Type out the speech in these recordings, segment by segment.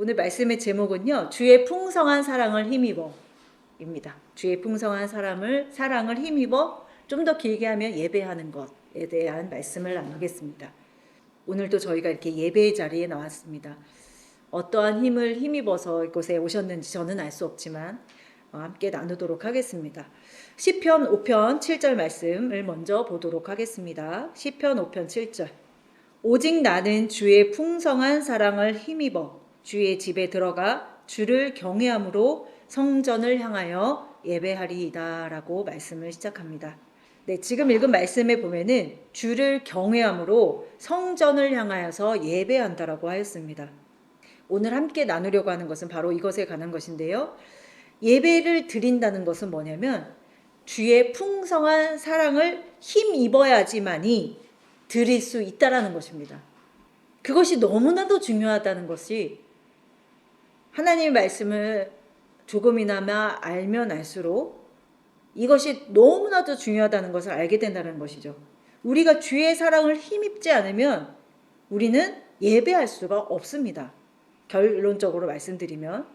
오늘 말씀의 제목은요. 주의 풍성한 사랑을 힘입어 입니다. 주의 풍성한 사랑을 힘입어 좀 더 길게 하면 예배하는 것에 대한 말씀을 나누겠습니다. 오늘도 저희가 이렇게 예배의 자리에 나왔습니다. 어떠한 힘을 힘입어서 이곳에 오셨는지 저는 알 수 없지만 함께 나누도록 하겠습니다. 시편 5편 7절 말씀을 먼저 보도록 하겠습니다. 시편 5편 7절. 오직 나는 주의 풍성한 사랑을 힘입어 주의 집에 들어가 주를 경외함으로 성전을 향하여 예배하리이다 라고 말씀을 시작합니다. 네, 지금 읽은 말씀에 보면은 주를 경외함으로 성전을 향하여서 예배한다라고 하였습니다. 오늘 함께 나누려고 하는 것은 바로 이것에 관한 것인데요. 예배를 드린다는 것은 뭐냐면 주의 풍성한 사랑을 힘입어야지만이 드릴 수 있다라는 것입니다. 그것이 너무나도 중요하다는 것이 하나님의 말씀을 조금이나마 알면 알수록 이것이 너무나도 중요하다는 것을 알게 된다는 것이죠. 우리가 주의 사랑을 힘입지 않으면 우리는 예배할 수가 없습니다. 결론적으로 말씀드리면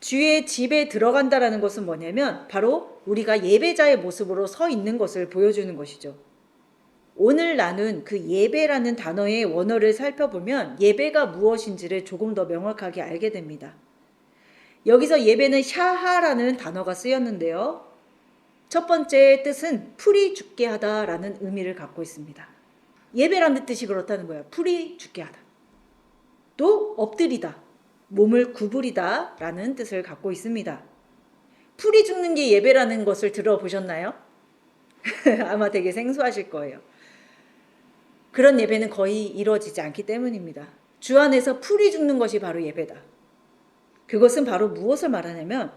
주의 집에 들어간다라는 것은 뭐냐면 바로 우리가 예배자의 모습으로 서 있는 것을 보여주는 것이죠. 오늘 나눈 그 예배라는 단어의 원어를 살펴보면 예배가 무엇인지를 조금 더 명확하게 알게 됩니다. 여기서 예배는 샤하라는 단어가 쓰였는데요. 첫 번째 뜻은 풀이 죽게 하다라는 의미를 갖고 있습니다. 예배라는 뜻이 그렇다는 거예요. 풀이 죽게 하다. 또 엎드리다, 몸을 구부리다 라는 뜻을 갖고 있습니다. 풀이 죽는 게 예배라는 것을 들어보셨나요? 아마 되게 생소하실 거예요. 그런 예배는 거의 이루어지지 않기 때문입니다. 주 안에서 풀이 죽는 것이 바로 예배다. 그것은 바로 무엇을 말하냐면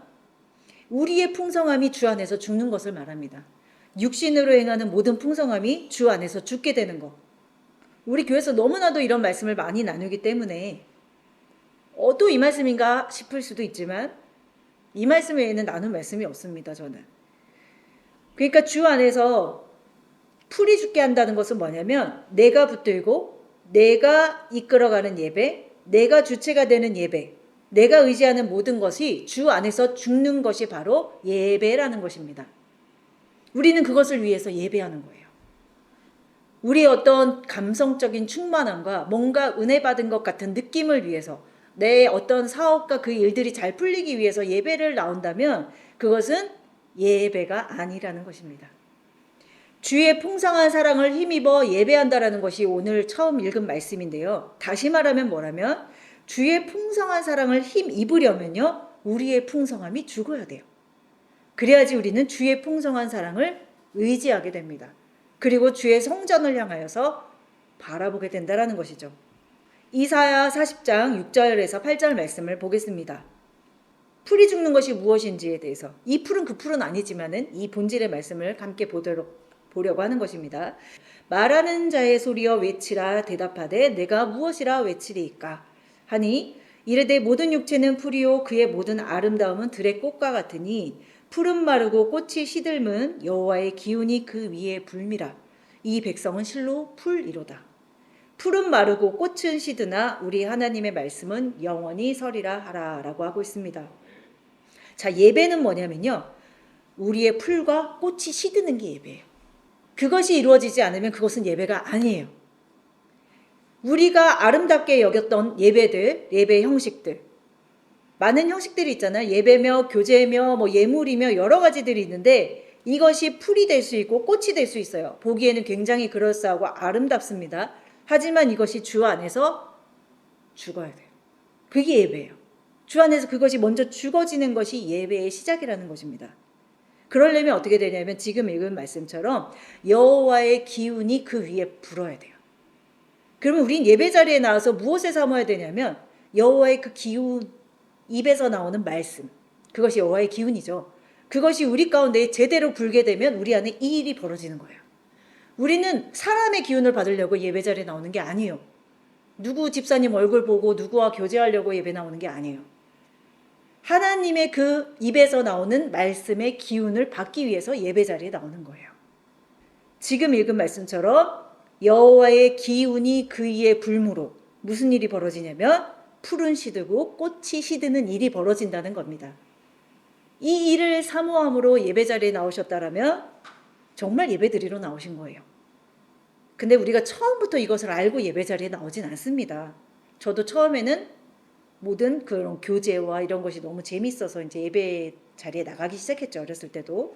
우리의 풍성함이 주 안에서 죽는 것을 말합니다. 육신으로 행하는 모든 풍성함이 주 안에서 죽게 되는 것. 우리 교회에서 너무나도 이런 말씀을 많이 나누기 때문에 또 이 말씀인가 싶을 수도 있지만 이 말씀 외에는 나눈 말씀이 없습니다. 저는. 그러니까 주 안에서 풀이 죽게 한다는 것은 뭐냐면 내가 붙들고 내가 이끌어가는 예배, 내가 주체가 되는 예배, 내가 의지하는 모든 것이 주 안에서 죽는 것이 바로 예배라는 것입니다. 우리는 그것을 위해서 예배하는 거예요. 우리의 어떤 감성적인 충만함과 뭔가 은혜 받은 것 같은 느낌을 위해서 내 어떤 사업과 그 일들이 잘 풀리기 위해서 예배를 나온다면 그것은 예배가 아니라는 것입니다. 주의 풍성한 사랑을 힘입어 예배한다라는 것이 오늘 처음 읽은 말씀인데요. 다시 말하면 뭐라면 주의 풍성한 사랑을 힘입으려면요. 우리의 풍성함이 죽어야 돼요. 그래야지 우리는 주의 풍성한 사랑을 의지하게 됩니다. 그리고 주의 성전을 향하여서 바라보게 된다라는 것이죠. 이사야 40장 6절에서 8절 말씀을 보겠습니다. 풀이 죽는 것이 무엇인지에 대해서 이 풀은 그 풀은 아니지만은 이 본질의 말씀을 함께 보려고 하는 것입니다. 말하는 자의 소리여 외치라 대답하되 내가 무엇이라 외치리이까 하니 이르되 모든 육체는 풀이요 그의 모든 아름다움은 들의 꽃과 같으니 풀은 마르고 꽃이 시들면 여호와의 기운이 그 위에 불미라. 이 백성은 실로 풀이로다. 풀은 마르고 꽃은 시드나 우리 하나님의 말씀은 영원히 서리라 하라라고 하고 있습니다. 자, 예배는 뭐냐면요. 우리의 풀과 꽃이 시드는 게 예배예요. 그것이 이루어지지 않으면 그것은 예배가 아니에요. 우리가 아름답게 여겼던 예배들, 예배 형식들, 많은 형식들이 있잖아요. 예배며 교제며 예물이며 여러 가지들이 있는데 이것이 풀이 될 수 있고 꽃이 될 수 있어요. 보기에는 굉장히 그럴싸하고 아름답습니다. 하지만 이것이 주 안에서 죽어야 돼요. 그게 예배예요. 주 안에서 그것이 먼저 죽어지는 것이 예배의 시작이라는 것입니다. 그러려면 어떻게 되냐면 지금 읽은 말씀처럼 여호와의 기운이 그 위에 불어야 돼요. 그러면 우린 예배 자리에 나와서 무엇을 삼아야 되냐면 여호와의 그 기운, 입에서 나오는 말씀, 그것이 여호와의 기운이죠. 그것이 우리 가운데 제대로 불게 되면 우리 안에 이 일이 벌어지는 거예요. 우리는 사람의 기운을 받으려고 예배 자리에 나오는 게 아니에요. 누구 집사님 얼굴 보고 누구와 교제하려고 예배 나오는 게 아니에요. 하나님의 그 입에서 나오는 말씀의 기운을 받기 위해서 예배 자리에 나오는 거예요. 지금 읽은 말씀처럼 여호와의 기운이 그 위에 불므로 무슨 일이 벌어지냐면 풀은 시들고 꽃이 시드는 일이 벌어진다는 겁니다. 이 일을 사모함으로 예배 자리에 나오셨다라면 정말 예배 드리러 나오신 거예요. 근데 우리가 처음부터 이것을 알고 예배 자리에 나오진 않습니다. 저도 처음에는 모든 그런 교제와 이런 것이 너무 재밌어서 이제 예배 자리에 나가기 시작했죠. 어렸을 때도.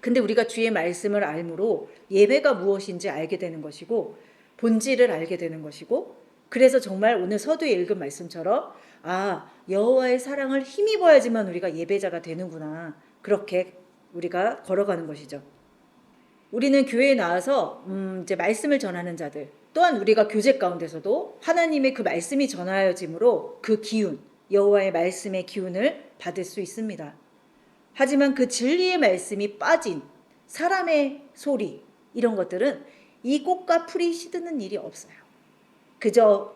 근데 우리가 주의 말씀을 알므로 예배가 무엇인지 알게 되는 것이고 본질을 알게 되는 것이고, 그래서 정말 오늘 서두에 읽은 말씀처럼 여호와의 사랑을 힘입어야지만 우리가 예배자가 되는구나, 그렇게 우리가 걸어가는 것이죠. 우리는 교회에 나와서 이제 말씀을 전하는 자들, 또한 우리가 교제 가운데서도 하나님의 그 말씀이 전하여짐으로 그 기운, 여호와의 말씀의 기운을 받을 수 있습니다. 하지만 그 진리의 말씀이 빠진 사람의 소리, 이런 것들은 이 꽃과 풀이 시드는 일이 없어요. 그저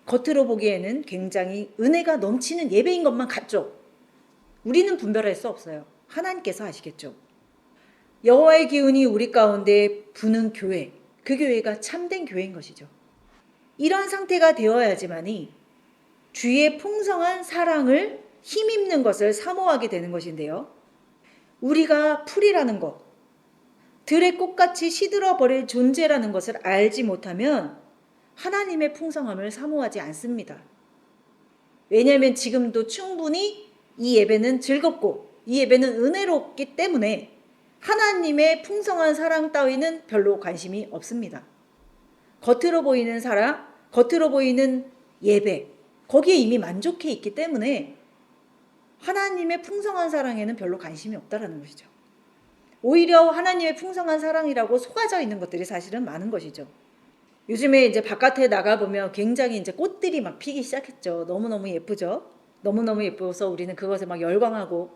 겉으로 보기에는 굉장히 은혜가 넘치는 예배인 것만 같죠. 우리는 분별할 수 없어요. 하나님께서 아시겠죠. 여호와의 기운이 우리 가운데 부는 교회, 그 교회가 참된 교회인 것이죠. 이런 상태가 되어야지만이 주의 풍성한 사랑을 힘입는 것을 사모하게 되는 것인데요. 우리가 풀이라는 것, 들의 꽃같이 시들어버릴 존재라는 것을 알지 못하면 하나님의 풍성함을 사모하지 않습니다. 왜냐하면 지금도 충분히 이 예배는 즐겁고 이 예배는 은혜롭기 때문에 하나님의 풍성한 사랑 따위는 별로 관심이 없습니다. 겉으로 보이는 사랑, 겉으로 보이는 예배, 거기에 이미 만족해 있기 때문에 하나님의 풍성한 사랑에는 별로 관심이 없다라는 것이죠. 오히려 하나님의 풍성한 사랑이라고 속아져 있는 것들이 사실은 많은 것이죠. 요즘에 이제 바깥에 나가보면 굉장히 이제 꽃들이 막 피기 시작했죠. 너무너무 예쁘죠. 너무너무 예뻐서 우리는 그것에 막 열광하고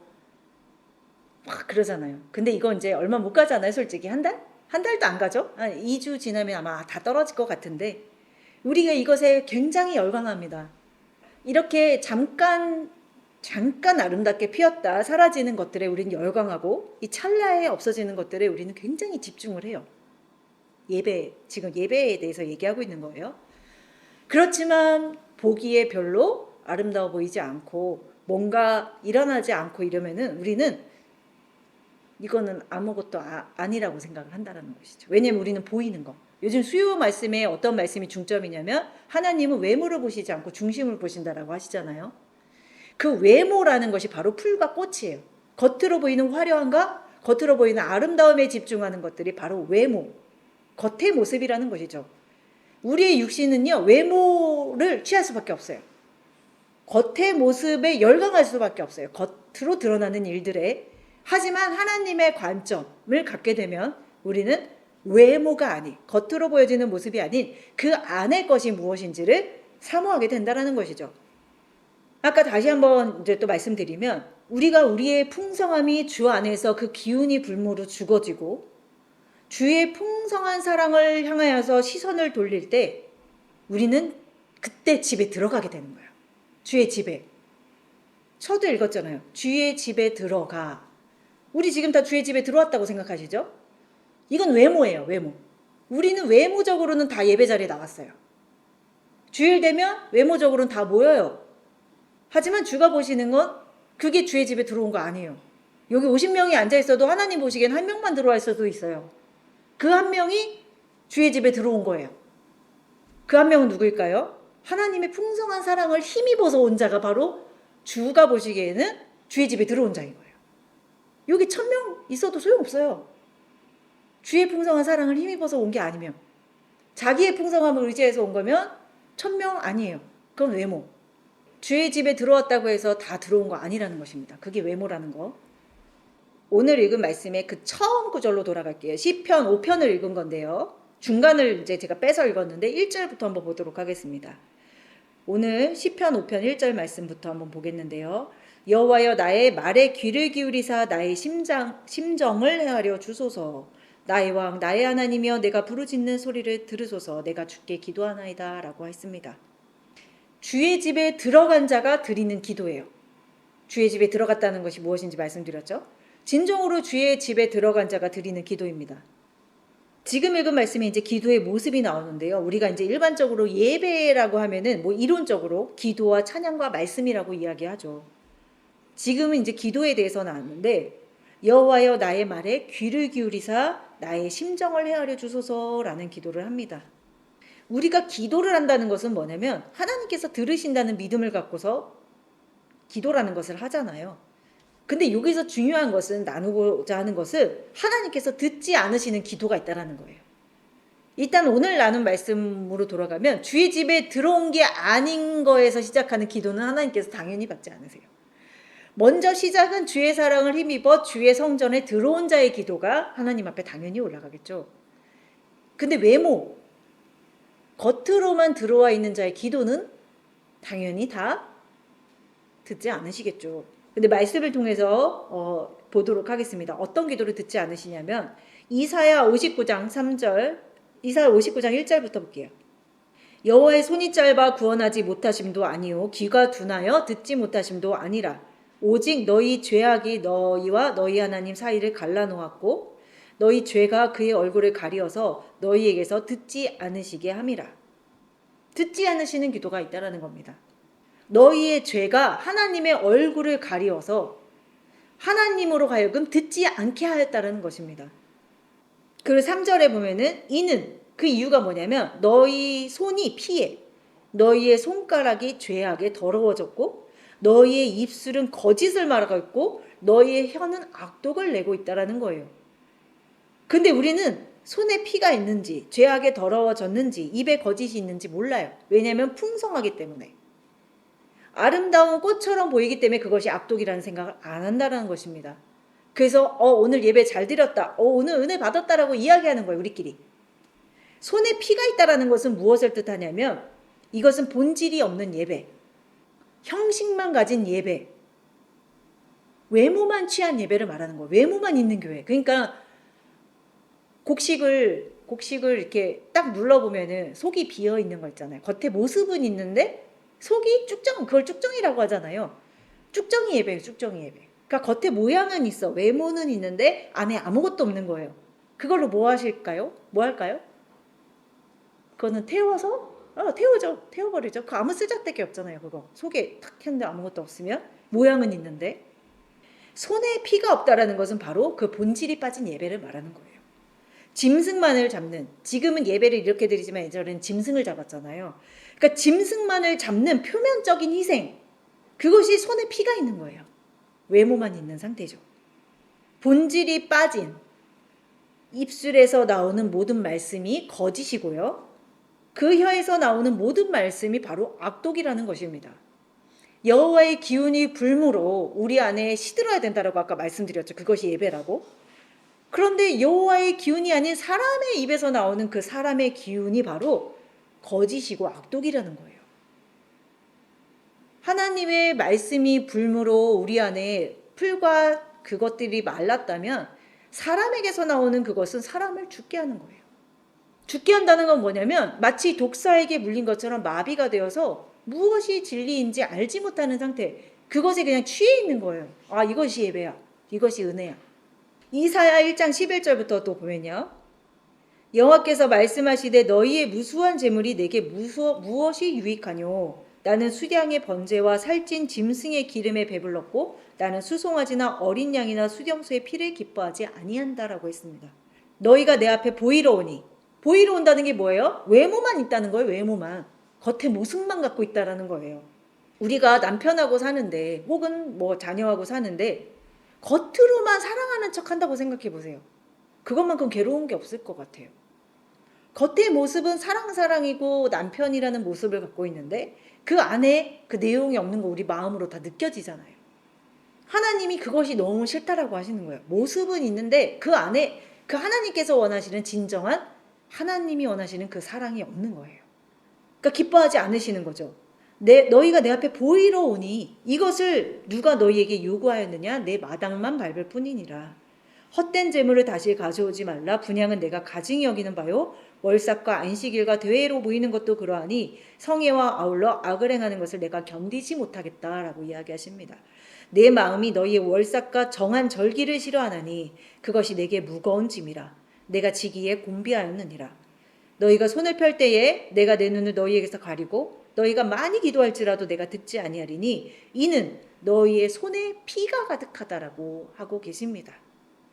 막 그러잖아요. 근데 이거 이제 얼마 못 가잖아요. 솔직히 한 달? 한 달도 안 가죠. 2주 지나면 아마 다 떨어질 것 같은데 우리가 이것에 굉장히 열광합니다. 이렇게 잠깐 아름답게 피었다 사라지는 것들에 우리는 열광하고, 이 찰나에 없어지는 것들에 우리는 굉장히 집중을 해요. 지금 예배에 대해서 얘기하고 있는 거예요. 그렇지만 보기에 별로 아름다워 보이지 않고 뭔가 일어나지 않고 이러면은 우리는 이거는 아무것도 아니라고 생각을 한다는 것이죠. 왜냐하면 우리는 보이는 거. 요즘 수요 말씀에 어떤 말씀이 중점이냐면 하나님은 외모를 보시지 않고 중심을 보신다라고 하시잖아요. 그 외모라는 것이 바로 풀과 꽃이에요. 겉으로 보이는 화려함과 겉으로 보이는 아름다움에 집중하는 것들이 바로 외모, 겉의 모습이라는 것이죠. 우리의 육신은요, 외모를 취할 수밖에 없어요. 겉의 모습에 열광할 수밖에 없어요. 겉으로 드러나는 일들에. 하지만 하나님의 관점을 갖게 되면 우리는 외모가 아닌, 겉으로 보여지는 모습이 아닌 그 안의 것이 무엇인지를 사모하게 된다는 것이죠. 아까 다시 한번 이제 또 말씀드리면, 우리가 우리의 풍성함이 주 안에서 그 기운이 불모로 죽어지고 주의 풍성한 사랑을 향하여서 시선을 돌릴 때 우리는 그때 집에 들어가게 되는 거예요. 주의 집에. 저도 읽었잖아요. 주의 집에 들어가. 우리 지금 다 주의 집에 들어왔다고 생각하시죠? 이건 외모예요. 외모. 우리는 외모적으로는 다 예배 자리에 나왔어요. 주일 되면 외모적으로는 다 모여요. 하지만 주가 보시는 건 그게 주의 집에 들어온 거 아니에요. 여기 50명이 앉아있어도 하나님 보시기엔 한 명만 들어와 있어도 있어요. 그 한 명이 주의 집에 들어온 거예요. 그 한 명은 누구일까요? 하나님의 풍성한 사랑을 힘입어서 온 자가 바로 주가 보시기에는 주의 집에 들어온 자인 거예요. 여기 1000명 있어도 소용없어요. 주의 풍성한 사랑을 힘입어서 온 게 아니면, 자기의 풍성함을 의지해서 온 거면 1000명 아니에요. 그건 외모. 주의 집에 들어왔다고 해서 다 들어온 거 아니라는 것입니다. 그게 외모라는 거. 오늘 읽은 말씀의 그 처음 구절로 돌아갈게요. 시편 5편을 읽은 건데요. 중간을 이제 제가 빼서 읽었는데 1절부터 한번 보도록 하겠습니다. 오늘 시편 5편 1절 말씀부터 한번 보겠는데요. 여호와여 나의 말에 귀를 기울이사 나의 심정을 헤아려 주소서. 나의 왕 나의 하나님이여 내가 부르짖는 소리를 들으소서. 내가 주께 기도하나이다 라고 했습니다. 주의 집에 들어간 자가 드리는 기도예요. 주의 집에 들어갔다는 것이 무엇인지 말씀드렸죠. 진정으로 주의 집에 들어간 자가 드리는 기도입니다. 지금 읽은 말씀에 이제 기도의 모습이 나오는데요. 우리가 이제 일반적으로 예배라고 하면은 뭐 이론적으로 기도와 찬양과 말씀이라고 이야기하죠. 지금은 이제 기도에 대해서 나왔는데 여호와여 나의 말에 귀를 기울이사 나의 심정을 헤아려 주소서라는 기도를 합니다. 우리가 기도를 한다는 것은 뭐냐면 하나님께서 들으신다는 믿음을 갖고서 기도라는 것을 하잖아요. 근데 여기서 중요한 것은 나누고자 하는 것은 하나님께서 듣지 않으시는 기도가 있다는 거예요. 일단 오늘 나눈 말씀으로 돌아가면 주의 집에 들어온 게 아닌 거에서 시작하는 기도는 하나님께서 당연히 받지 않으세요. 먼저 시작은 주의 사랑을 힘입어 주의 성전에 들어온 자의 기도가 하나님 앞에 당연히 올라가겠죠. 근데 외모, 겉으로만 들어와 있는 자의 기도는 당연히 다 듣지 않으시겠죠. 근데 말씀을 통해서 보도록 하겠습니다. 어떤 기도를 듣지 않으시냐면 이사야 59장 3절, 이사야 59장 1절부터 볼게요. 여호와의 손이 짧아 구원하지 못하심도 아니요 귀가 둔하여 듣지 못하심도 아니라 오직 너희 죄악이 너희와 너희 하나님 사이를 갈라놓았고 너희 죄가 그의 얼굴을 가리어서 너희에게서 듣지 않으시게 함이라. 듣지 않으시는 기도가 있다라는 겁니다. 너희의 죄가 하나님의 얼굴을 가리어서 하나님으로 하여금 듣지 않게 하였다는 것입니다. 그리고 3절에 보면은 이는 그 이유가 뭐냐면 너희 손이 피해 너희의 손가락이 죄악에 더러워졌고 너희의 입술은 거짓을 말하고 있고 너희의 혀는 악독을 내고 있다라는 거예요. 근데 우리는 손에 피가 있는지 죄악에 더러워졌는지 입에 거짓이 있는지 몰라요. 왜냐하면 풍성하기 때문에. 아름다운 꽃처럼 보이기 때문에 그것이 악독이라는 생각을 안 한다는 것입니다. 그래서 오늘 예배 잘 드렸다. 오늘 은혜 받았다라고 이야기하는 거예요. 우리끼리. 손에 피가 있다라는 것은 무엇을 뜻하냐면 이것은 본질이 없는 예배. 형식만 가진 예배. 외모만 취한 예배를 말하는 거예요. 외모만 있는 교회. 그러니까 곡식을 이렇게 딱 눌러보면은 속이 비어 있는 거 있잖아요. 겉에 모습은 있는데 속이 쭉정, 그걸 쭉정이라고 하잖아요. 쭉정이 예배예요, 쭉정이 예배. 그러니까 겉에 모양은 있어, 외모는 있는데 안에 아무것도 없는 거예요. 그걸로 뭐 하실까요? 뭐 할까요? 그거는 태워서? 태우죠. 태워버리죠. 그 아무 쓰잘데기 없잖아요, 그거. 속에 탁 했는데 아무것도 없으면 모양은 있는데 손에 피가 없다라는 것은 바로 그 본질이 빠진 예배를 말하는 거예요. 짐승만을 잡는, 지금은 예배를 이렇게 드리지만 예전에는 짐승을 잡았잖아요. 그러니까 짐승만을 잡는 표면적인 희생, 그것이 손에 피가 있는 거예요. 외모만 있는 상태죠. 본질이 빠진 입술에서 나오는 모든 말씀이 거짓이고요. 그 혀에서 나오는 모든 말씀이 바로 악독이라는 것입니다. 여호와의 기운이 불므로 우리 안에 시들어야 된다라고 아까 말씀드렸죠. 그것이 예배라고. 그런데 여호와의 기운이 아닌 사람의 입에서 나오는 그 사람의 기운이 바로 거짓이고 악독이라는 거예요. 하나님의 말씀이 불므로 우리 안에 풀과 그것들이 말랐다면 사람에게서 나오는 그것은 사람을 죽게 하는 거예요. 죽게 한다는 건 뭐냐면 마치 독사에게 물린 것처럼 마비가 되어서 무엇이 진리인지 알지 못하는 상태, 그것에 그냥 취해 있는 거예요. 이것이 예배야. 이것이 은혜야. 이사야 1장 11절부터 또 보면요. 여호와께서 말씀하시되 너희의 무수한 재물이 내게 무엇이 유익하뇨? 나는 수량의 번제와 살찐 짐승의 기름에 배불렀고 나는 수송아지나 어린 양이나 수렴소의 피를 기뻐하지 아니한다라고 했습니다. 너희가 내 앞에 보이러 오니, 보이러 온다는 게 뭐예요? 외모만 있다는 거예요. 외모만. 겉에 모습만 갖고 있다라는 거예요. 우리가 남편하고 사는데 혹은 뭐 자녀하고 사는데 겉으로만 사랑하는 척 한다고 생각해 보세요. 그것만큼 괴로운 게 없을 것 같아요. 겉의 모습은 사랑이고 남편이라는 모습을 갖고 있는데 그 안에 그 내용이 없는 거 우리 마음으로 다 느껴지잖아요. 하나님이 그것이 너무 싫다라고 하시는 거예요. 모습은 있는데 그 안에 그 하나님께서 원하시는 진정한 하나님이 원하시는 그 사랑이 없는 거예요. 그러니까 기뻐하지 않으시는 거죠. 너희가 내 앞에 보이러 오니 이것을 누가 너희에게 요구하였느냐? 내 마당만 밟을 뿐이니라. 헛된 재물을 다시 가져오지 말라. 분향은 내가 가증히 여기는 바요. 월삭과 안식일과 대회로 모이는 것도 그러하니 성회와 아울러 악을 행하는 것을 내가 견디지 못하겠다라고 이야기하십니다. 내 마음이 너희의 월삭과 정한 절기를 싫어하나니 그것이 내게 무거운 짐이라. 내가 지기에 곤비하였느니라. 너희가 손을 펼 때에 내가 내 눈을 너희에게서 가리고 너희가 많이 기도할지라도 내가 듣지 아니하리니 이는 너희의 손에 피가 가득하다라고 하고 계십니다.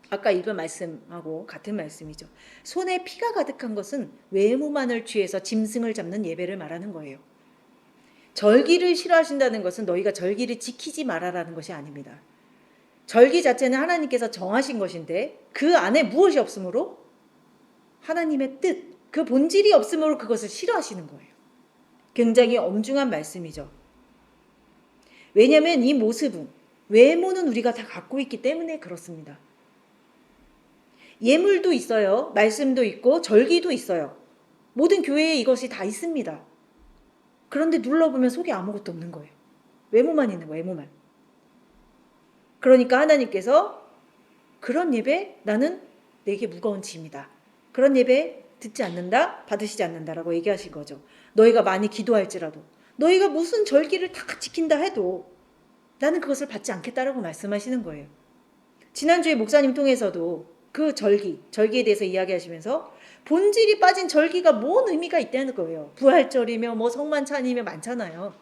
아까 읽은 말씀하고 같은 말씀이죠. 손에 피가 가득한 것은 외모만을 취해서 짐승을 잡는 예배를 말하는 거예요. 절기를 싫어하신다는 것은 너희가 절기를 지키지 말아라는 것이 아닙니다. 절기 자체는 하나님께서 정하신 것인데 그 안에 무엇이 없으므로 하나님의 뜻, 그 본질이 없으므로 그것을 싫어하시는 거예요. 굉장히 엄중한 말씀이죠. 왜냐하면 이 모습은, 외모는 우리가 다 갖고 있기 때문에 그렇습니다. 예물도 있어요. 말씀도 있고 절기도 있어요. 모든 교회에 이것이 다 있습니다. 그런데 눌러보면 속에 아무것도 없는 거예요. 외모만 있는 거예요. 외모만. 그러니까 하나님께서 그런 예배 나는 내게 무거운 짐이다. 그런 예배 듣지 않는다. 받으시지 않는다라고 얘기하신 거죠. 너희가 많이 기도할지라도 너희가 무슨 절기를 다 지킨다 해도 나는 그것을 받지 않겠다라고 말씀하시는 거예요. 지난주에 목사님 통해서도 그 절기에 대해서 이야기하시면서 본질이 빠진 절기가 뭔 의미가 있다는 거예요. 부활절이며 뭐 성만찬이며 많잖아요.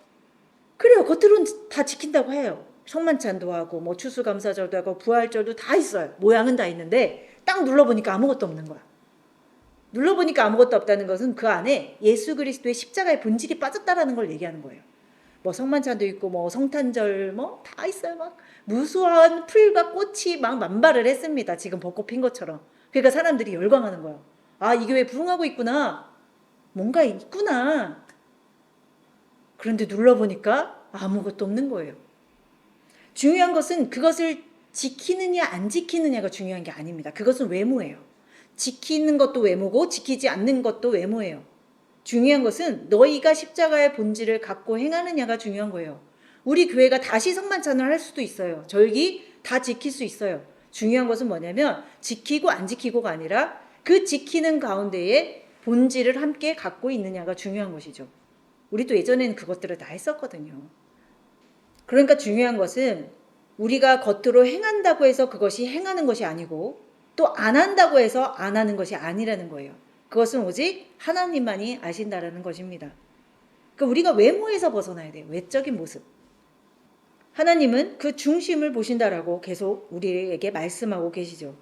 그래요. 겉으로는 다 지킨다고 해요. 성만찬도 하고 뭐 추수감사절도 하고 부활절도 다 있어요. 모양은 다 있는데 딱 눌러보니까 아무것도 없는 거야. 눌러보니까 아무것도 없다는 것은 그 안에 예수 그리스도의 십자가의 본질이 빠졌다라는 걸 얘기하는 거예요. 뭐 성만찬도 있고 뭐 성탄절 뭐 다 있어요. 막 무수한 풀과 꽃이 막 만발을 했습니다. 지금 벚꽃 핀 것처럼. 그러니까 사람들이 열광하는 거예요. 아, 이 교회 부흥하고 있구나. 뭔가 있구나. 그런데 눌러보니까 아무것도 없는 거예요. 중요한 것은 그것을 지키느냐 안 지키느냐가 중요한 게 아닙니다. 그것은 외모예요. 지키는 것도 외모고 지키지 않는 것도 외모예요. 중요한 것은 너희가 십자가의 본질을 갖고 행하느냐가 중요한 거예요. 우리 교회가 다시 성만찬을 할 수도 있어요. 절기 다 지킬 수 있어요. 중요한 것은 뭐냐면 지키고 안 지키고가 아니라 그 지키는 가운데에 본질을 함께 갖고 있느냐가 중요한 것이죠. 우리도 예전에는 그것들을 다 했었거든요. 그러니까 중요한 것은 우리가 겉으로 행한다고 해서 그것이 행하는 것이 아니고 또 안 한다고 해서 안 하는 것이 아니라는 거예요. 그것은 오직 하나님만이 아신다라는 것입니다. 그러니까 우리가 외모에서 벗어나야 돼요. 외적인 모습. 하나님은 그 중심을 보신다라고 계속 우리에게 말씀하고 계시죠.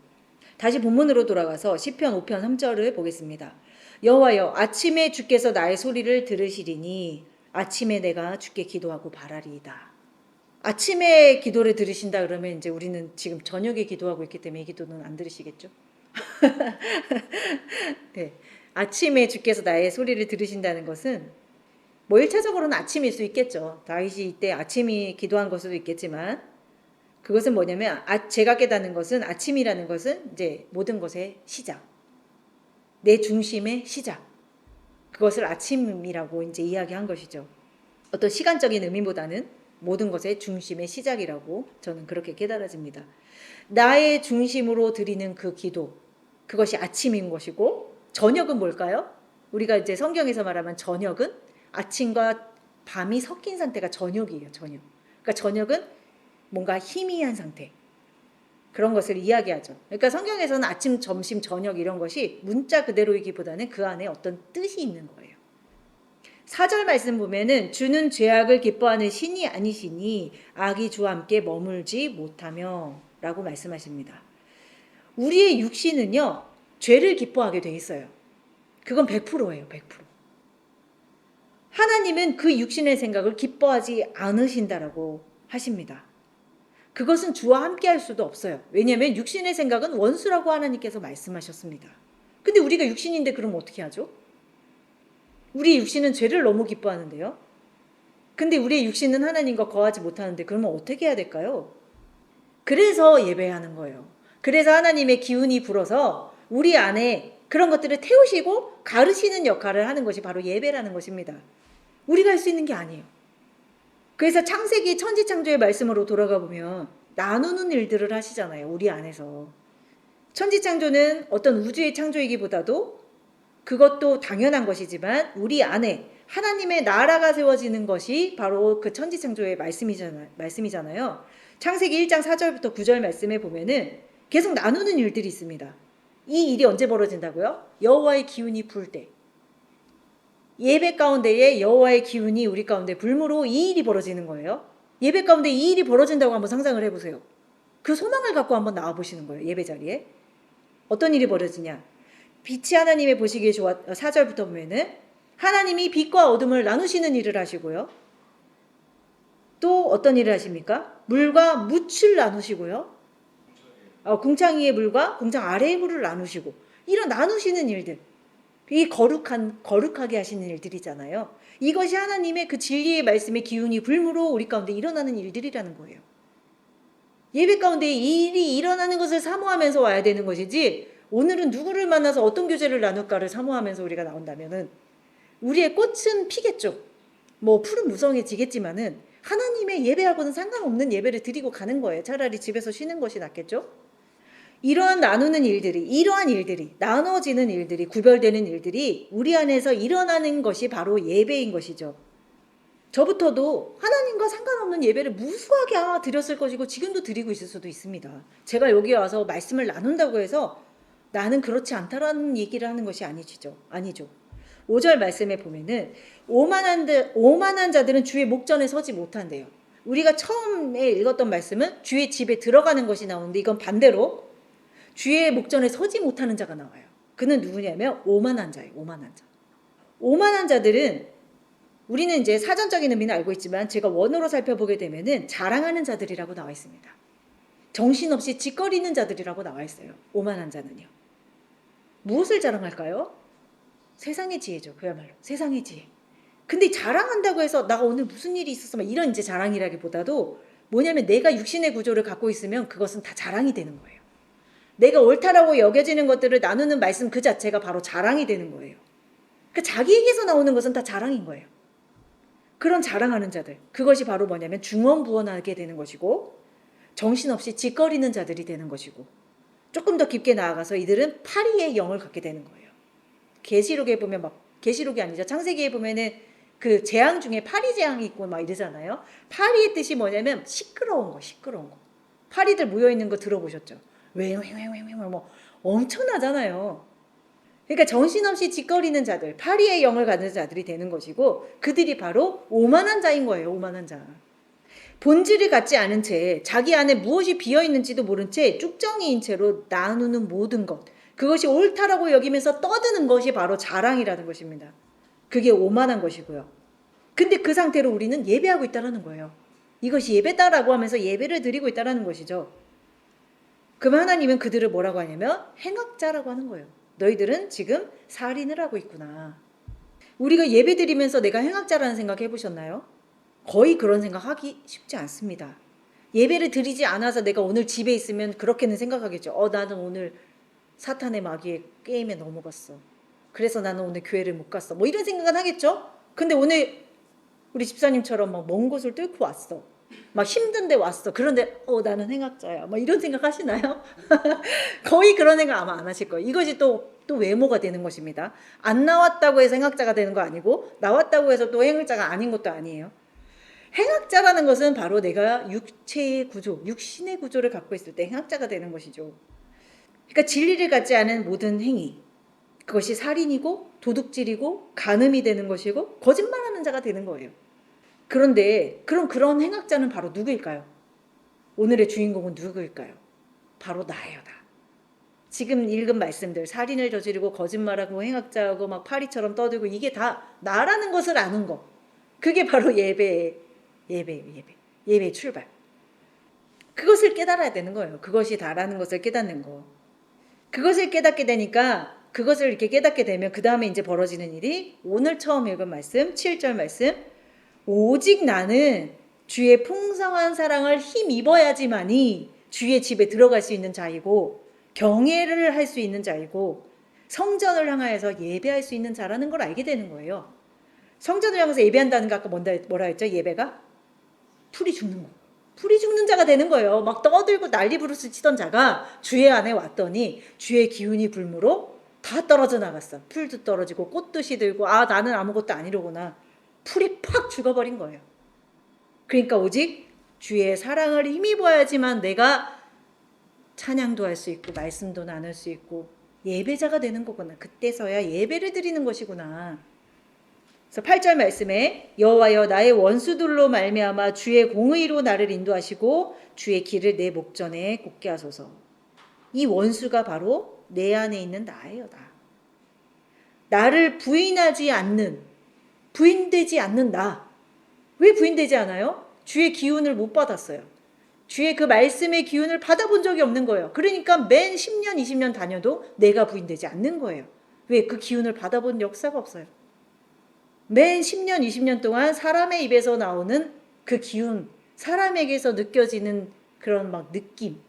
다시 본문으로 돌아가서 시편 5편 3절을 보겠습니다. 여호와여, 아침에 주께서 나의 소리를 들으시리니 아침에 내가 주께 기도하고 바라리이다. 아침에 기도를 들으신다 그러면 이제 우리는 지금 저녁에 기도하고 있기 때문에 이 기도는 안 들으시겠죠? 네. 아침에 주께서 나의 소리를 들으신다는 것은 뭐 1차적으로는 아침일 수 있겠죠. 다윗이 이때 아침이 기도한 것으로 있겠지만 그것은 뭐냐면 제가 깨닫는 것은 아침이라는 것은 이제 모든 것의 시작. 내 중심의 시작. 그것을 아침이라고 이제 이야기한 것이죠. 어떤 시간적인 의미보다는 모든 것의 중심의 시작이라고 저는 그렇게 깨달아집니다. 나의 중심으로 드리는 그 기도, 그것이 아침인 것이고 저녁은 뭘까요? 우리가 이제 성경에서 말하면 저녁은 아침과 밤이 섞인 상태가 저녁이에요. 저녁. 그러니까 저녁은 뭔가 희미한 상태. 그런 것을 이야기하죠. 그러니까 성경에서는 아침, 점심, 저녁 이런 것이 문자 그대로이기보다는 그 안에 어떤 뜻이 있는 거예요. 4절 말씀 보면은 주는 죄악을 기뻐하는 신이 아니시니 악이 주와 함께 머물지 못하며 라고 말씀하십니다. 우리의 육신은요, 죄를 기뻐하게 돼 있어요. 그건 100%예요. 100%. 하나님은 그 육신의 생각을 기뻐하지 않으신다라고 하십니다. 그것은 주와 함께 할 수도 없어요. 왜냐하면 육신의 생각은 원수라고 하나님께서 말씀하셨습니다. 근데 우리가 육신인데 그럼 어떻게 하죠? 우리 육신은 죄를 너무 기뻐하는데요. 근데 우리의 육신은 하나님과 거하지 못하는데 그러면 어떻게 해야 될까요? 그래서 예배하는 거예요. 그래서 하나님의 기운이 불어서 우리 안에 그런 것들을 태우시고 가르시는 역할을 하는 것이 바로 예배라는 것입니다. 우리가 할 수 있는 게 아니에요. 그래서 창세기 천지창조의 말씀으로 돌아가 보면 나누는 일들을 하시잖아요. 우리 안에서. 천지창조는 어떤 우주의 창조이기보다도 그것도 당연한 것이지만 우리 안에 하나님의 나라가 세워지는 것이 바로 그 천지창조의 말씀이잖아요. 창세기 1장 4절부터 9절 말씀에 보면은 계속 나누는 일들이 있습니다. 이 일이 언제 벌어진다고요? 여호와의 기운이 불 때. 예배 가운데에 여호와의 기운이 우리 가운데 불므로 이 일이 벌어지는 거예요. 예배 가운데 이 일이 벌어진다고 한번 상상을 해보세요. 그 소망을 갖고 한번 나와보시는 거예요. 예배 자리에. 어떤 일이 벌어지냐. 빛이 하나님의 보시기에 좋아. 4절부터 보면은 하나님이 빛과 어둠을 나누시는 일을 하시고요. 또 어떤 일을 하십니까? 물과 묻을 나누시고요. 궁창 위의 물과 궁창 아래의 물을 나누시고, 이런 나누시는 일들, 이 거룩하게 하시는 일들이잖아요. 이것이 하나님의 그 진리의 말씀의 기운이 불므로 우리 가운데 일어나는 일들이라는 거예요. 예배 가운데 이 일이 일어나는 것을 사모하면서 와야 되는 것이지, 오늘은 누구를 만나서 어떤 교제를 나눌까를 사모하면서 우리가 나온다면은 우리의 꽃은 피겠죠. 뭐 풀은 무성해지겠지만은 하나님의 예배하고는 상관없는 예배를 드리고 가는 거예요. 차라리 집에서 쉬는 것이 낫겠죠. 이러한 나누는 일들이, 이러한 일들이, 나눠지는 일들이, 구별되는 일들이 우리 안에서 일어나는 것이 바로 예배인 것이죠. 저부터도 하나님과 상관없는 예배를 무수하게 드렸을 것이고 지금도 드리고 있을 수도 있습니다. 제가 여기 와서 말씀을 나눈다고 해서 나는 그렇지 않다라는 얘기를 하는 것이 아니죠. 5절 말씀에 보면은 오만한 자들은 주의 목전에 서지 못한대요. 우리가 처음에 읽었던 말씀은 주의 집에 들어가는 것이 나오는데, 이건 반대로 주의 목전에 서지 못하는 자가 나와요. 그는 누구냐면 오만한 자예요. 오만한 자들은, 우리는 이제 사전적인 의미는 알고 있지만 제가 원어로 살펴보게 되면은 자랑하는 자들이라고 나와 있습니다. 정신없이 짓거리는 자들이라고 나와 있어요. 오만한 자는요. 무엇을 자랑할까요? 세상의 지혜죠. 그야말로 세상의 지혜. 근데 자랑한다고 해서 나 오늘 무슨 일이 있었어 막 이런 이제 자랑이라기보다도 뭐냐면 내가 육신의 구조를 갖고 있으면 그것은 다 자랑이 되는 거예요. 내가 옳다라고 여겨지는 것들을 나누는 말씀 그 자체가 바로 자랑이 되는 거예요. 그러니까 자기에게서 나오는 것은 다 자랑인 거예요. 그런 자랑하는 자들, 그것이 바로 뭐냐면 중언부언하게 되는 것이고, 정신없이 짓거리는 자들이 되는 것이고, 조금 더 깊게 나아가서 이들은 파리의 영을 갖게 되는 거예요. 계시록에 보면 계시록이 아니죠. 창세기에 보면은 그 재앙 중에 파리 재앙이 있고 막 이러잖아요. 파리의 뜻이 뭐냐면 시끄러운 거. 파리들 모여 있는 거 들어보셨죠? 왱왱왱왱 뭐 엄청나잖아요. 그러니까 정신없이 짓거리는 자들, 파리의 영을 가진 자들이 되는 것이고, 그들이 바로 오만한 자인 거예요. 오만한 자. 본질을 갖지 않은 채, 자기 안에 무엇이 비어있는지도 모른 채 쭉정이인 채로 나누는 모든 것, 그것이 옳다라고 여기면서 떠드는 것이 바로 자랑이라는 것입니다. 그게 오만한 것이고요. 근데 그 상태로 우리는 예배하고 있다는 거예요. 이것이 예배다라고 하면서 예배를 드리고 있다는 것이죠. 그럼 하나님은 그들을 뭐라고 하냐면 행악자라고 하는 거예요. 너희들은 지금 살인을 하고 있구나. 우리가 예배 드리면서 내가 행악자라는 생각 해보셨나요? 거의 그런 생각하기 쉽지 않습니다. 예배를 드리지 않아서 내가 오늘 집에 있으면 그렇게는 생각하겠죠. 나는 오늘 사탄의 마귀의 게임에 넘어갔어. 그래서 나는 오늘 교회를 못 갔어. 뭐 이런 생각은 하겠죠? 근데 오늘 우리 집사님처럼 막 먼 곳을 뚫고 왔어. 막 힘든데 왔어. 그런데 나는 행악자야. 뭐 이런 생각 하시나요? 거의 그런 생각 아마 안 하실 거예요. 이것이 또 외모가 되는 것입니다. 안 나왔다고 해서 행악자가 되는 거 아니고, 나왔다고 해서 또 행악자가 아닌 것도 아니에요. 행악자라는 것은 바로 내가 육체의 구조, 육신의 구조를 갖고 있을 때 행악자가 되는 것이죠. 그러니까 진리를 갖지 않은 모든 행위, 그것이 살인이고 도둑질이고 간음이 되는 것이고 거짓말하는 자가 되는 거예요. 그런데 그런 행악자는 바로 누구일까요? 오늘의 주인공은 누구일까요? 바로 나예요. 나. 지금 읽은 말씀들, 살인을 저지르고 거짓말하고 행악자하고 막 파리처럼 떠들고, 이게 다 나라는 것을 아는 거. 그게 바로 예배의 출발. 그것을 깨달아야 되는 거예요. 그것이 다라는 것을 깨닫는 거. 그것을 깨닫게 되니까, 그것을 이렇게 깨닫게 되면 그 다음에 이제 벌어지는 일이 오늘 처음 읽은 말씀, 7절 말씀. 오직 나는 주의 풍성한 사랑을 힘입어야지만이 주의 집에 들어갈 수 있는 자이고, 경외를 할 수 있는 자이고, 성전을 향하여서 예배할 수 있는 자라는 걸 알게 되는 거예요. 성전을 향해서 예배한다는 거 아까 뭐라 했죠? 예배가? 풀이 죽는 거. 풀이 죽는 자가 되는 거예요. 막 떠들고 난리 부르스 치던 자가 주의 안에 왔더니 주의 기운이 불므로 다 떨어져 나갔어. 풀도 떨어지고 꽃도 시들고, 나는 아무것도 아니로구나. 풀이 팍 죽어버린 거예요. 그러니까 오직 주의 사랑을 힘입어야지만 내가 찬양도 할 수 있고 말씀도 나눌 수 있고 예배자가 되는 거구나. 그때서야 예배를 드리는 것이구나. 그래서 8절 말씀에 여호와여 나의 원수들로 말미암아 주의 공의로 나를 인도하시고 주의 길을 내 목전에 곱게 하소서. 이 원수가 바로 내 안에 있는 나예요. 나를 부인되지 않는 나. 왜 부인되지 않아요? 주의 기운을 못 받았어요. 주의 그 말씀의 기운을 받아본 적이 없는 거예요. 그러니까 맨 10년, 20년 다녀도 내가 부인되지 않는 거예요. 왜? 그 기운을 받아본 역사가 없어요. 맨 10년, 20년 동안 사람의 입에서 나오는 그 기운, 사람에게서 느껴지는 그런 막 느낌,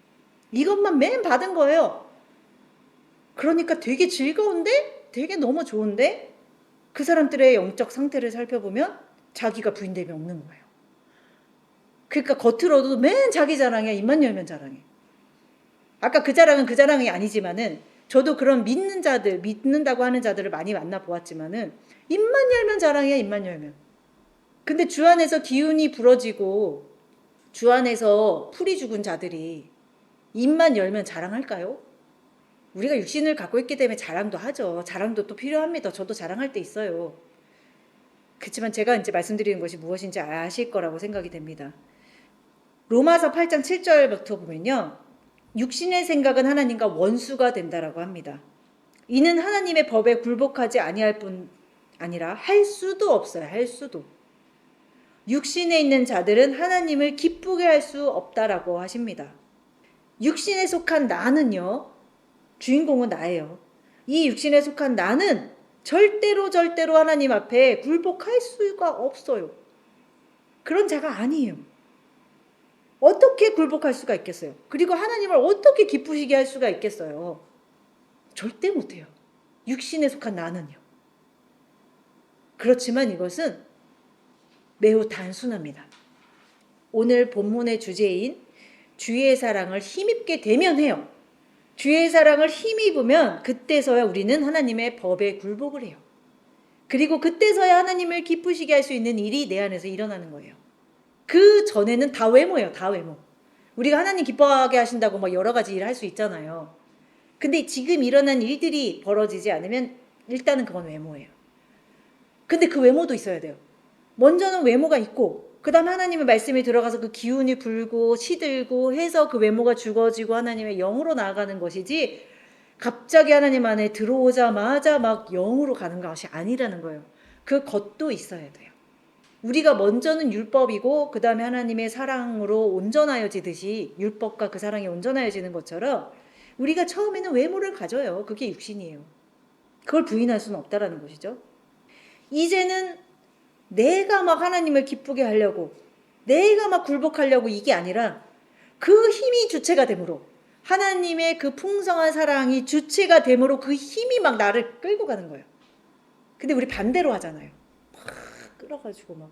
이것만 맨 받은 거예요. 그러니까 되게 즐거운데? 되게 너무 좋은데? 그 사람들의 영적 상태를 살펴보면 자기가 부인됨이 없는 거예요. 그러니까 겉으로도 맨 자기 자랑이야. 입만 열면 자랑해. 아까 그 자랑은 그 자랑이 아니지만은 저도 그런 믿는다고 하는 자들을 많이 만나보았지만은 입만 열면 자랑이야. 입만 열면. 근데 주 안에서 기운이 부러지고 주 안에서 풀이 죽은 자들이 입만 열면 자랑할까요? 우리가 육신을 갖고 있기 때문에 자랑도 하죠. 자랑도 또 필요합니다. 저도 자랑할 때 있어요. 그렇지만 제가 이제 말씀드리는 것이 무엇인지 아실 거라고 생각이 됩니다. 로마서 8장 7절부터 보면요. 육신의 생각은 하나님과 원수가 된다라고 합니다. 이는 하나님의 법에 굴복하지 아니할 뿐 아니라 할 수도 없어요. 할 수도. 육신에 있는 자들은 하나님을 기쁘게 할 수 없다라고 하십니다. 육신에 속한 나는요. 주인공은 나예요. 이 육신에 속한 나는 절대로 하나님 앞에 굴복할 수가 없어요. 그런 자가 아니에요. 어떻게 굴복할 수가 있겠어요? 그리고 하나님을 어떻게 기쁘시게 할 수가 있겠어요? 절대 못해요. 육신에 속한 나는요. 그렇지만 이것은 매우 단순합니다. 오늘 본문의 주제인 주의 사랑을 힘입게 되면 해요. 주의 사랑을 힘입으면 그때서야 우리는 하나님의 법에 굴복을 해요. 그리고 그때서야 하나님을 기쁘시게 할 수 있는 일이 내 안에서 일어나는 거예요. 그 전에는 다 외모예요. 다 외모. 우리가 하나님 기뻐하게 하신다고 막 여러 가지 일을 할 수 있잖아요. 근데 지금 일어난 일들이 벌어지지 않으면 일단은 그건 외모예요. 근데 그 외모도 있어야 돼요. 먼저는 외모가 있고 그 다음 하나님의 말씀이 들어가서 그 기운이 불고 시들고 해서 그 외모가 죽어지고 하나님의 영으로 나아가는 것이지 갑자기 하나님 안에 들어오자마자 막 영으로 가는 것이 아니라는 거예요. 그 것도 있어야 돼요. 우리가 먼저는 율법이고 그 다음에 하나님의 사랑으로 온전하여지듯이 율법과 그 사랑이 온전하여지는 것처럼 우리가 처음에는 외모를 가져요. 그게 육신이에요. 그걸 부인할 수는 없다라는 것이죠. 이제는 내가 막 하나님을 기쁘게 하려고 내가 막 굴복하려고 이게 아니라 그 힘이 주체가 되므로 하나님의 그 풍성한 사랑이 주체가 되므로 그 힘이 막 나를 끌고 가는 거예요. 근데 우리 반대로 하잖아요. 끌어가지고 막.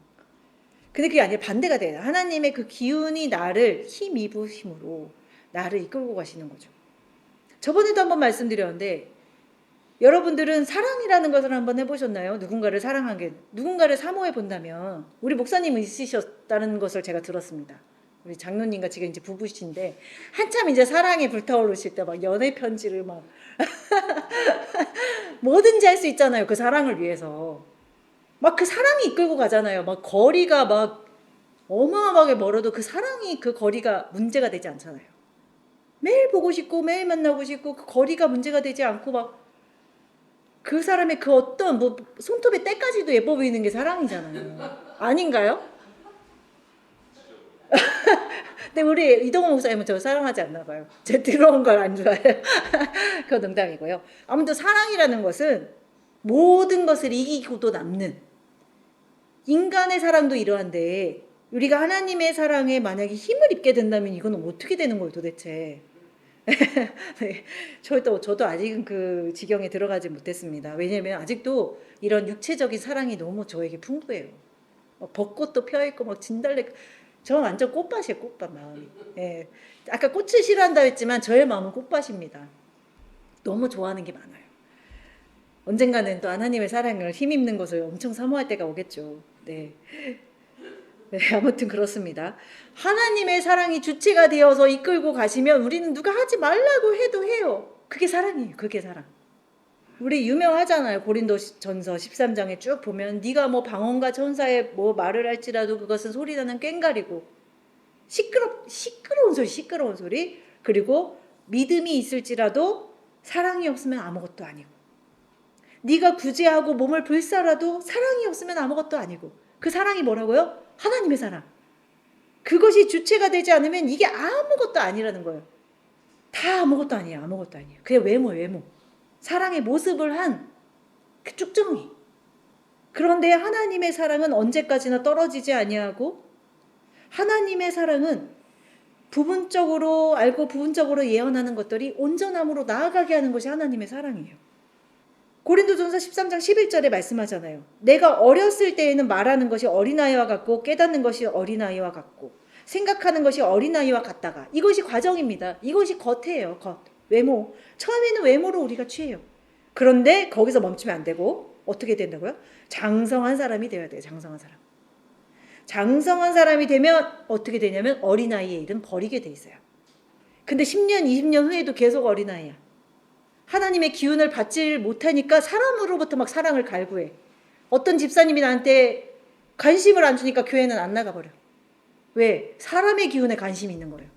근데 그게 아니라 반대가 돼요. 하나님의 그 기운이 나를 힘입으심으로 나를 이끌고 가시는 거죠. 저번에도 한번 말씀드렸는데 여러분들은 사랑이라는 것을 한번 해보셨나요? 누군가를 사랑한 게 누군가를 사모해 본다면 우리 목사님은 있으셨다는 것을 제가 들었습니다. 우리 장로님과 지금 이제 부부신데 한참 이제 사랑에 불타오르실 때 막 연애 편지를 막 뭐든지 할 수 있잖아요. 그 사랑을 위해서. 막 그 사랑이 이끌고 가잖아요. 막 거리가 막 어마어마하게 멀어도 그 사랑이 그 거리가 문제가 되지 않잖아요. 매일 보고 싶고 매일 만나고 싶고 그 거리가 문제가 되지 않고 막 그 사람의 그 어떤 뭐 손톱의 때까지도 예뻐 보이는 게 사랑이잖아요. 아닌가요? 근데 우리 이동호 목사님은 저 사랑하지 않나 봐요. 제 들어온 걸 안 좋아해요. 그거 농담이고요. 아무튼 사랑이라는 것은 모든 것을 이기고도 남는 인간의 사랑도 이러한데 우리가 하나님의 사랑에 만약에 힘을 입게 된다면 이건 어떻게 되는 거예요 도대체. 네, 저도 아직은 그 지경에 들어가지 못했습니다. 왜냐면 아직도 이런 육체적인 사랑이 너무 저에게 풍부해요. 막 벚꽃도 펴있고 막 진달래. 저는 완전 꽃밭이에요. 꽃밭 마음이. 예. 아까 꽃을 싫어한다 했지만 저의 마음은 꽃밭입니다. 너무 좋아하는 게 많아요. 언젠가는 또 하나님의 사랑을 힘입는 것을 엄청 사모할 때가 오겠죠. 네. 네, 아무튼 그렇습니다. 하나님의 사랑이 주체가 되어서 이끌고 가시면 우리는 누가 하지 말라고 해도 해요. 그게 사랑이에요. 그게 사랑. 우리 유명하잖아요. 고린도전서 13장에 쭉 보면 네가 뭐 방언과 천사의 뭐 말을 할지라도 그것은 소리나는 꽹과리고 시끄러운 소리. 그리고 믿음이 있을지라도 사랑이 없으면 아무것도 아니고 네가 구제하고 몸을 불사라도 사랑이 없으면 아무것도 아니고 그 사랑이 뭐라고요? 하나님의 사랑. 그것이 주체가 되지 않으면 이게 아무것도 아니라는 거예요. 다 아무것도 아니에요. 아무것도 아니에요. 그냥 외모. 사랑의 모습을 한 그 쭉정이. 그런데 하나님의 사랑은 언제까지나 떨어지지 아니하고 하나님의 사랑은 부분적으로 알고 부분적으로 예언하는 것들이 온전함으로 나아가게 하는 것이 하나님의 사랑이에요. 고린도전서 13장 11절에 말씀하잖아요. 내가 어렸을 때에는 말하는 것이 어린아이와 같고 깨닫는 것이 어린아이와 같고 생각하는 것이 어린아이와 같다가 이것이 과정입니다. 이것이 겉이에요. 겉. 외모. 처음에는 외모로 우리가 취해요. 그런데 거기서 멈추면 안 되고 어떻게 된다고요? 장성한 사람이 되어야 돼요. 장성한 사람. 장성한 사람이 되면 어떻게 되냐면 어린아이의 일은 버리게 돼 있어요. 근데 10년, 20년 후에도 계속 어린아이야. 하나님의 기운을 받지 못하니까 사람으로부터 막 사랑을 갈구해. 어떤 집사님이 나한테 관심을 안 주니까 교회는 안 나가버려. 왜? 사람의 기운에 관심이 있는 거예요.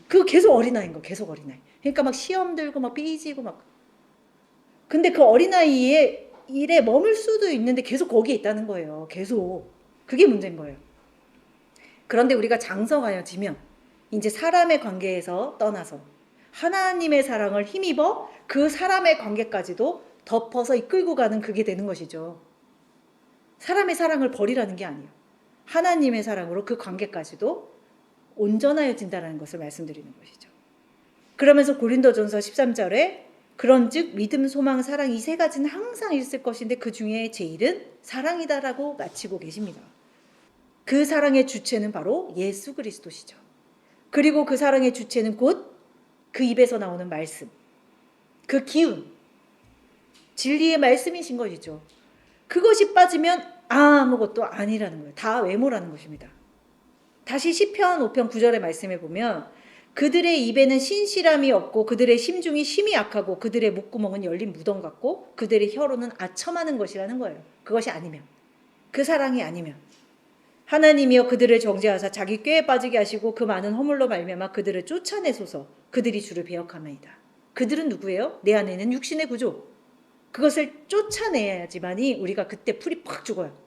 그거 계속 어린아이인 거, 계속 어린아이. 그러니까 막 시험 들고 막 삐지고 막. 근데 그 어린아이의 일에 머물 수도 있는데 계속 거기에 있다는 거예요. 계속. 그게 문제인 거예요. 그런데 우리가 장성하여지면 이제 사람의 관계에서 떠나서 하나님의 사랑을 힘입어 그 사람의 관계까지도 덮어서 이끌고 가는 그게 되는 것이죠. 사람의 사랑을 버리라는 게 아니에요. 하나님의 사랑으로 그 관계까지도 온전하여진다는 것을 말씀드리는 것이죠. 그러면서 고린도전서 13절에 그런즉 믿음, 소망, 사랑 이 세 가지는 항상 있을 것인데 그 중에 제일은 사랑이다라고 마치고 계십니다. 그 사랑의 주체는 바로 예수 그리스도시죠. 그리고 그 사랑의 주체는 곧 그 입에서 나오는 말씀, 그 기운, 진리의 말씀이신 것이죠. 그것이 빠지면 아무것도 아니라는 거예요. 다 외모라는 것입니다. 다시 시편 5편 9절의 말씀에 보면 그들의 입에는 신실함이 없고 그들의 심중이 심히 악하고 그들의 목구멍은 열린 무덤 같고 그들의 혀로는 아첨하는 것이라는 거예요. 그것이 아니면, 그 사랑이 아니면 하나님이여 그들을 정죄하사 자기 꾀에 빠지게 하시고 그 많은 허물로 말미암아 그들을 쫓아내소서. 그들이 주를 배역하나이다. 그들은 누구예요? 내 안에는 육신의 구조. 그것을 쫓아내야지만이 우리가 그때 풀이 팍 죽어요.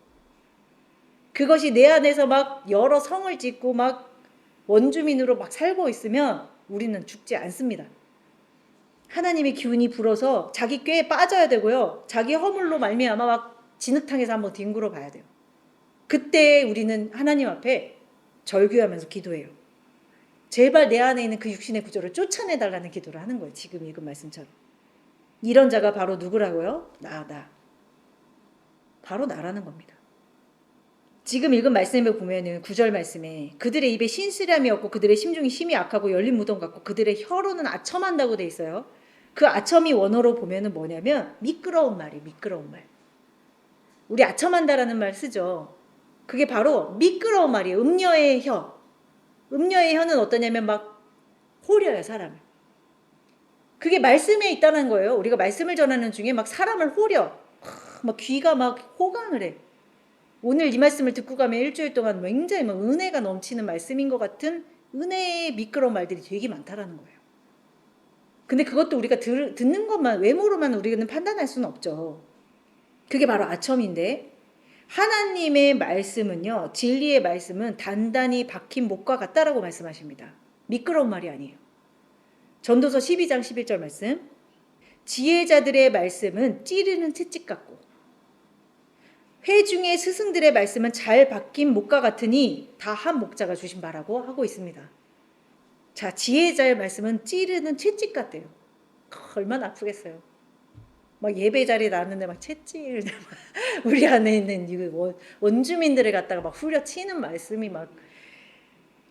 그것이 내 안에서 막 여러 성을 짓고 막 원주민으로 막 살고 있으면 우리는 죽지 않습니다. 하나님의 기운이 불어서 자기 꾀에 빠져야 되고요. 자기 허물로 말미암아 막 진흙탕에서 한번 뒹굴어 봐야 돼요. 그때 우리는 하나님 앞에 절규하면서 기도해요. 제발 내 안에 있는 그 육신의 구조를 쫓아내달라는 기도를 하는 거예요. 지금 읽은 말씀처럼. 이런 자가 바로 누구라고요? 나. 바로 나라는 겁니다. 지금 읽은 말씀에 보면은 9절 말씀에 그들의 입에 신실함이 없고 그들의 심중이 심히 악하고 열린 무덤 같고 그들의 혀로는 아첨한다고 돼 있어요. 그 아첨이 원어로 보면은 뭐냐면 미끄러운 말이에요. 미끄러운 말. 우리 아첨한다라는 말 쓰죠. 그게 바로 미끄러운 말이에요. 음녀의 혀. 음녀의 혀는 어떠냐면 막 호려요, 사람을. 그게 말씀에 있다는 거예요. 우리가 말씀을 전하는 중에 막 사람을 호려. 막 귀가 막 호강을 해. 오늘 이 말씀을 듣고 가면 일주일 동안 굉장히 막 은혜가 넘치는 말씀인 것 같은 은혜의 미끄러운 말들이 되게 많다라는 거예요. 근데 그것도 우리가 듣는 것만, 외모로만 우리는 판단할 수는 없죠. 그게 바로 아첨인데 하나님의 말씀은요, 진리의 말씀은 단단히 박힌 목과 같다라고 말씀하십니다. 미끄러운 말이 아니에요. 전도서 12장 11절 말씀. 지혜자들의 말씀은 찌르는 채찍 같고 회중의 스승들의 말씀은 잘 박힌 목과 같으니 다 한 목자가 주신 바라고 하고 있습니다. 자, 지혜자의 말씀은 찌르는 채찍 같대요. 얼마나 아프겠어요. 막 예배 자리에 나왔는데 막 채찍을 우리 안에 있는 원주민들을 갖다가 막 후려치는 말씀이 막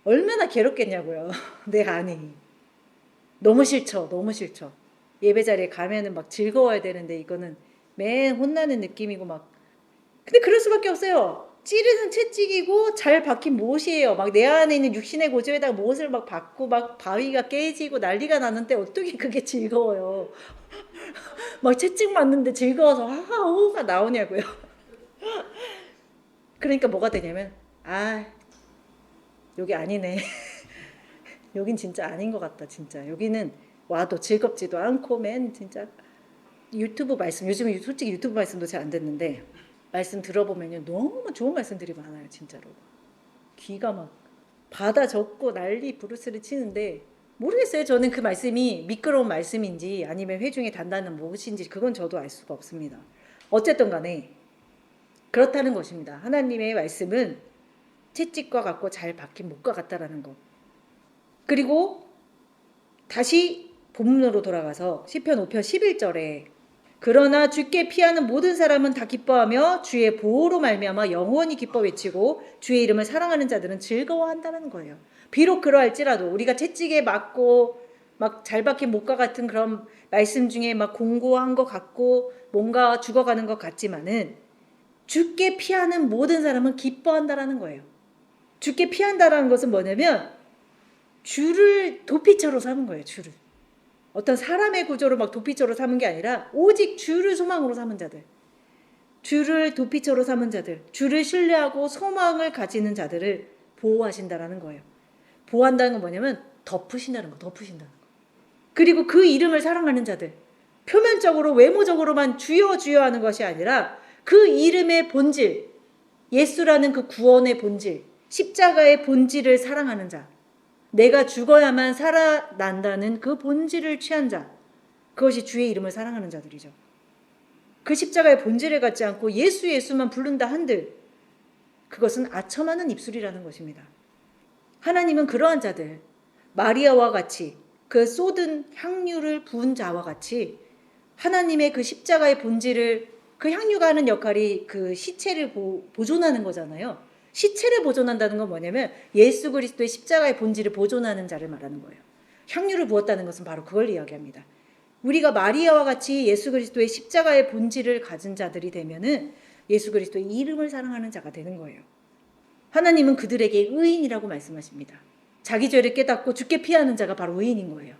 얼마나 괴롭겠냐고요. 내 안에. 너무 싫죠. 너무 싫죠. 예배 자리에 가면은 막 즐거워야 되는데 이거는 맨 혼나는 느낌이고 막. 근데 그럴 수밖에 없어요. 찌르는 채찍이고 잘 박힌 못이에요. 막 내 안에 있는 육신의 고집에다가 못을 막 박고 막 바위가 깨지고 난리가 나는데 어떻게 그게 즐거워요. 막 채찍 맞는데 즐거워서 하하호가 나오냐고요. 그러니까 뭐가 되냐면 여기 아니네. 여긴 진짜 아닌 것 같다. 진짜 여기는 와도 즐겁지도 않고 진짜 유튜브 말씀, 요즘은 솔직히 유튜브 말씀도 잘 안 듣는데 말씀 들어보면요 너무 좋은 말씀들이 많아요. 진짜로 귀가 막 바다 젖고 난리 부르스를 치는데 모르겠어요. 저는 그 말씀이 미끄러운 말씀인지 아니면 회중의 단단한 무엇인지 그건 저도 알 수가 없습니다. 어쨌든 간에 그렇다는 것입니다. 하나님의 말씀은 채찍과 같고 잘 박힌 목과 같다라는 것. 그리고 다시 본문으로 돌아가서 시편 5편 11절에 그러나 주께 피하는 모든 사람은 다 기뻐하며 주의 보호로 말미암아 영원히 기뻐 외치고 주의 이름을 사랑하는 자들은 즐거워한다는 거예요. 비록 그러할지라도 우리가 채찍에 맞고 막 잘 박힌 목과 같은 그런 말씀 중에 막 공고한 것 같고 뭔가 죽어가는 것 같지만은 주께 피하는 모든 사람은 기뻐한다라는 거예요. 주께 피한다라는 것은 뭐냐면 주를 도피처로 삼은 거예요. 주를. 어떤 사람의 구조로 막 도피처로 삼은 게 아니라 오직 주를 소망으로 삼은 자들, 주를 도피처로 삼은 자들, 주를 신뢰하고 소망을 가지는 자들을 보호하신다라는 거예요. 보호한다는 건 뭐냐면 덮으신다는 거, 덮으신다는 거. 그리고 그 이름을 사랑하는 자들, 표면적으로 외모적으로만 주여 주여 하는 것이 아니라 그 이름의 본질, 예수라는 그 구원의 본질, 십자가의 본질을 사랑하는 자, 내가 죽어야만 살아난다는 그 본질을 취한 자, 그것이 주의 이름을 사랑하는 자들이죠. 그 십자가의 본질을 갖지 않고 예수만 부른다 한들 그것은 아첨하는 입술이라는 것입니다. 하나님은 그러한 자들, 마리아와 같이 그 쏟은 향유를 부은 자와 같이 하나님의 그 십자가의 본질을, 그 향유가 하는 역할이 그 시체를 보존하는 거잖아요. 시체를 보존한다는 건 뭐냐면 예수 그리스도의 십자가의 본질을 보존하는 자를 말하는 거예요. 향유를 부었다는 것은 바로 그걸 이야기합니다. 우리가 마리아와 같이 예수 그리스도의 십자가의 본질을 가진 자들이 되면은 예수 그리스도의 이름을 사랑하는 자가 되는 거예요. 하나님은 그들에게 의인이라고 말씀하십니다. 자기 죄를 깨닫고 주께 피하는 자가 바로 의인인 거예요.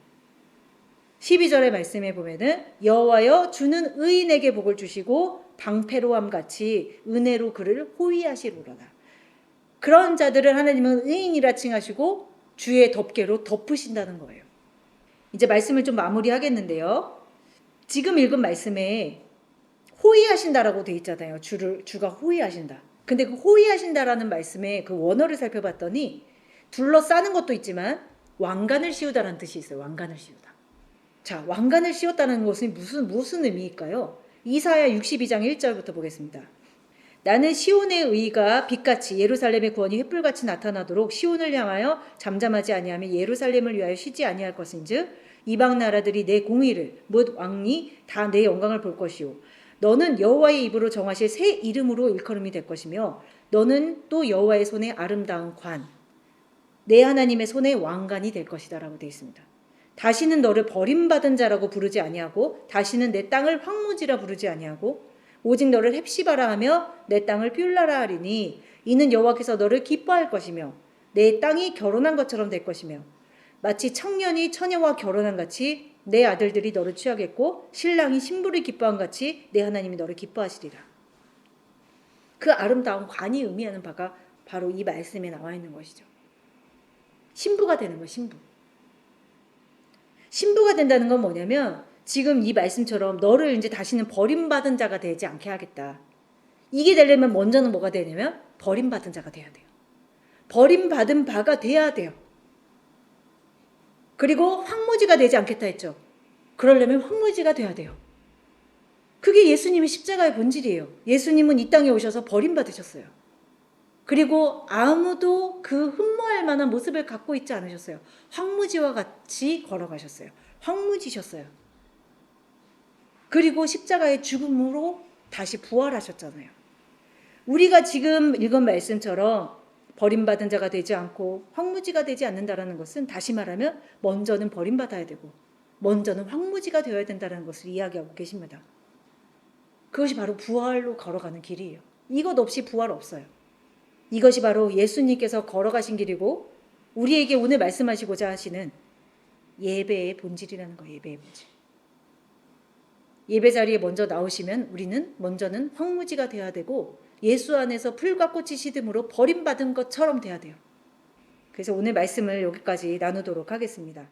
12절의 말씀에 보면은 여호와여 주는 의인에게 복을 주시고 방패로함 같이 은혜로 그를 호위하시리로다. 그런 자들을 하나님은 의인이라 칭하시고 주의 덮개로 덮으신다는 거예요. 이제 말씀을 좀 마무리하겠는데요. 지금 읽은 말씀에 호위하신다라고 돼 있잖아요. 주가 호위하신다. 근데 그 호위하신다라는 말씀의 그 원어를 살펴봤더니 둘러싸는 것도 있지만 왕관을 씌우다라는 뜻이 있어요. 왕관을 씌우다. 자, 왕관을 씌웠다는 것은 무슨 의미일까요? 이사야 62장 1절부터 보겠습니다. 나는 시온의 의가 빛같이 예루살렘의 구원이 횃불같이 나타나도록 시온을 향하여 잠잠하지 아니하며 예루살렘을 위하여 쉬지 아니할 것인즉 이방 나라들이 내 공의를 못 왕이 다 내 영광을 볼 것이요 너는 여호와의 입으로 정하실 새 이름으로 일컬음이 될 것이며 너는 또 여호와의 손에 아름다운 관 내 하나님의 손에 왕관이 될 것이다 라고 되어 있습니다. 다시는 너를 버림받은 자라고 부르지 아니하고 다시는 내 땅을 황무지라 부르지 아니하고 오직 너를 헵시바라 하며 내 땅을 뷸라라 하리니 이는 여호와께서 너를 기뻐할 것이며 내 땅이 결혼한 것처럼 될 것이며 마치 청년이 처녀와 결혼한 같이 내 아들들이 너를 취하겠고 신랑이 신부를 기뻐한 같이 내 하나님이 너를 기뻐하시리라. 그 아름다운 관이 의미하는 바가 바로 이 말씀에 나와 있는 것이죠. 신부가 되는 거예요. 신부가 된다는 건 뭐냐면 지금 이 말씀처럼 너를 이제 다시는 버림받은 자가 되지 않게 하겠다. 이게 되려면 먼저는 뭐가 되냐면 버림받은 자가 돼야 돼요. 버림받은 바가 돼야 돼요. 그리고 황무지가 되지 않겠다 했죠. 그러려면 황무지가 돼야 돼요. 그게 예수님의 십자가의 본질이에요. 예수님은 이 땅에 오셔서 버림받으셨어요. 그리고 아무도 그 흠모할 만한 모습을 갖고 있지 않으셨어요. 황무지와 같이 걸어가셨어요. 황무지셨어요. 그리고 십자가의 죽음으로 다시 부활하셨잖아요. 우리가 지금 읽은 말씀처럼 버림받은 자가 되지 않고 황무지가 되지 않는다는 것은 다시 말하면 먼저는 버림받아야 되고 먼저는 황무지가 되어야 된다는 것을 이야기하고 계십니다. 그것이 바로 부활로 걸어가는 길이에요. 이것 없이 부활 없어요. 이것이 바로 예수님께서 걸어가신 길이고 우리에게 오늘 말씀하시고자 하시는 예배의 본질이라는 거예요. 예배의 본질. 예배 자리에 먼저 나오시면 우리는 먼저는 황무지가 돼야 되고 예수 안에서 풀과 꽃이 시듬으로 버림받은 것처럼 돼야 돼요. 그래서 오늘 말씀을 여기까지 나누도록 하겠습니다.